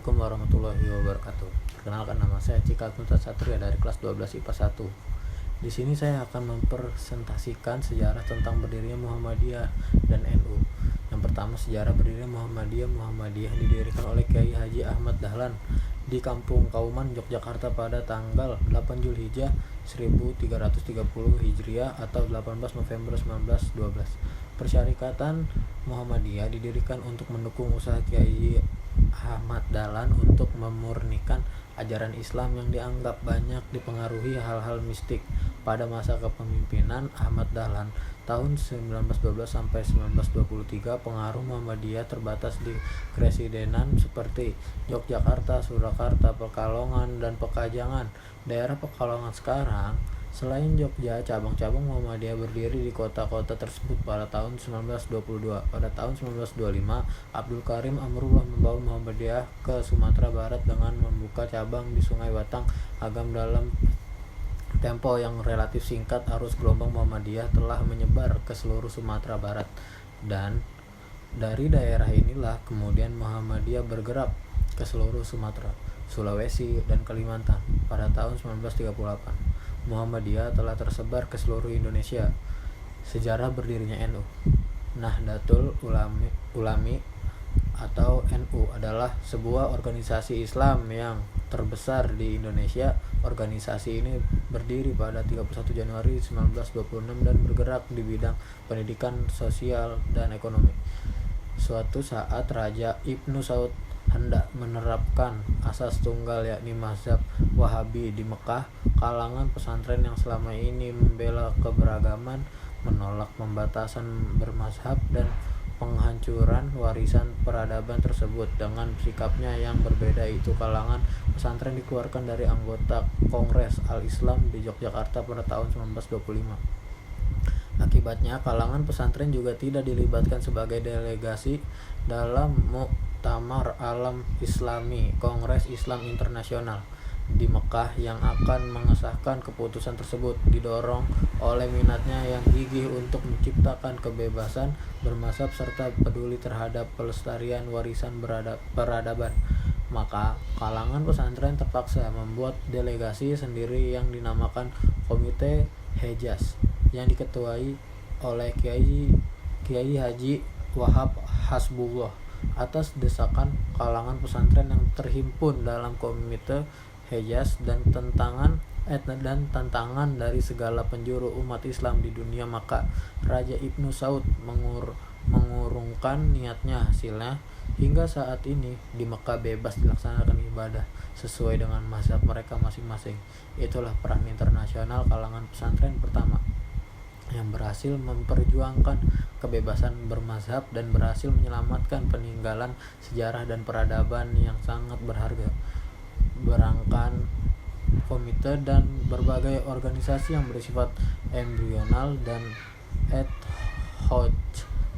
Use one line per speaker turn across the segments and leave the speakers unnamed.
Assalamualaikum warahmatullahi wabarakatuh. Perkenalkan, nama saya Cikal Tuntas Satria dari kelas 12 IPA 1. Di sini saya akan mempresentasikan sejarah tentang berdirinya Muhammadiyah dan NU. Yang pertama, sejarah berdirinya Muhammadiyah. Muhammadiyah didirikan oleh Kiai Haji Ahmad Dahlan di Kampung Kauman, Yogyakarta pada tanggal 8 Zulhijjah 1330 Hijriah atau 18 November 1912. Persyarikatan Muhammadiyah didirikan untuk mendukung usaha Kiai Ahmad Dahlan untuk memurnikan ajaran Islam yang dianggap banyak dipengaruhi hal-hal mistik. Pada masa kepemimpinan Ahmad Dahlan tahun 1912 sampai 1923, pengaruh Muhammadiyah terbatas di Kresidenan seperti Yogyakarta, Surakarta, Pekalongan, dan Pekajangan. Daerah Pekalongan sekarang, selain Jogja, cabang-cabang Muhammadiyah berdiri di kota-kota tersebut pada tahun 1922. Pada tahun 1925, Abdul Karim Amrullah membawa Muhammadiyah ke Sumatera Barat dengan membuka cabang di Sungai Batang. Agam dalam tempo yang relatif singkat, arus gelombang Muhammadiyah telah menyebar ke seluruh Sumatera Barat, dan dari daerah inilah kemudian Muhammadiyah bergerak ke seluruh Sumatera, Sulawesi, dan Kalimantan. Pada tahun 1938, Muhammadiyah telah tersebar ke seluruh Indonesia. Sejarah berdirinya NU. Nahdlatul Ulama atau NU adalah sebuah organisasi Islam yang terbesar di Indonesia. Organisasi ini berdiri pada 31 Januari 1926 dan bergerak di bidang pendidikan, sosial, dan ekonomi. Suatu saat Raja Ibnu Saud hendak menerapkan asas tunggal, yakni mazhab Wahabi di Mekah. Kalangan pesantren yang selama ini membela keberagaman menolak pembatasan bermazhab dan penghancuran warisan peradaban tersebut. Dengan sikapnya yang berbeda itu, kalangan pesantren dikeluarkan dari anggota Kongres Al-Islam di Yogyakarta pada tahun 1925. Akibatnya, kalangan pesantren juga tidak dilibatkan sebagai delegasi dalam Muktamar Alam Islami Kongres Islam Internasional di Mekah yang akan mengesahkan keputusan tersebut. Didorong oleh minatnya yang gigih untuk menciptakan kebebasan bermazhab serta peduli terhadap pelestarian warisan peradaban, maka kalangan pesantren terpaksa membuat delegasi sendiri yang dinamakan Komite Hejaz, yang diketuai oleh Kiai Haji Wahab Hasbullah. Atas desakan kalangan pesantren yang terhimpun dalam Komite Hejaz dan tantangan dari segala penjuru umat Islam di dunia, maka Raja Ibnu Saud mengurungkan niatnya. Hasilnya, hingga saat ini di Mekah bebas dilaksanakan ibadah sesuai dengan mazhab mereka masing-masing. Itulah peran internasional kalangan pesantren pertama yang berhasil memperjuangkan kebebasan bermazhab dan berhasil menyelamatkan peninggalan sejarah dan peradaban yang sangat berharga. Berangkat komite dan berbagai organisasi yang bersifat embrional dan ad hoc,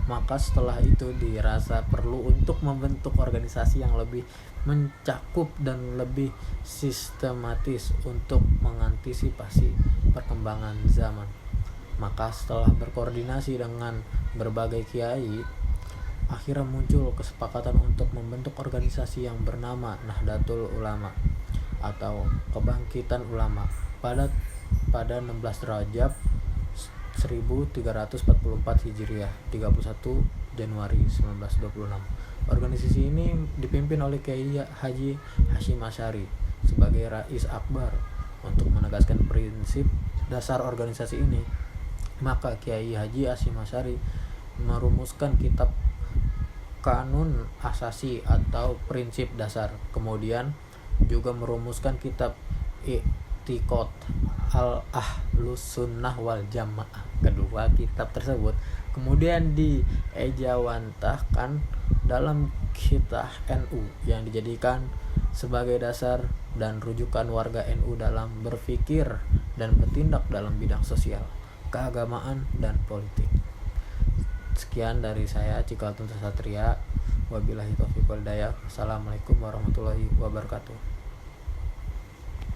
maka setelah itu dirasa perlu untuk membentuk organisasi yang lebih mencakup dan lebih sistematis untuk mengantisipasi perkembangan zaman. Maka setelah berkoordinasi dengan berbagai kiai, akhirnya muncul kesepakatan untuk membentuk organisasi yang bernama Nahdlatul Ulama atau Kebangkitan Ulama pada 16 Rajab 1344 Hijriah, 31 Januari 1926. Organisasi ini dipimpin oleh Kiai Haji Hasyim Asy'ari sebagai Rais Akbar. Untuk menegaskan prinsip dasar organisasi ini, maka Kiai Haji Hasyim Asy'ari merumuskan kitab Kanun Asasi atau prinsip dasar, kemudian juga merumuskan kitab I'tiqad Al-Ahlus Sunnah wal Jamaah. Kedua kitab tersebut kemudian diejawantahkan dalam Kitab NU yang dijadikan sebagai dasar dan rujukan warga NU dalam berpikir dan bertindak dalam bidang sosial, keagamaan, dan politik. Sekian dari saya, Cikal Tuntas Satria. Wabillahi taufiq wal hidayah. Assalamualaikum warahmatullahi wabarakatuh.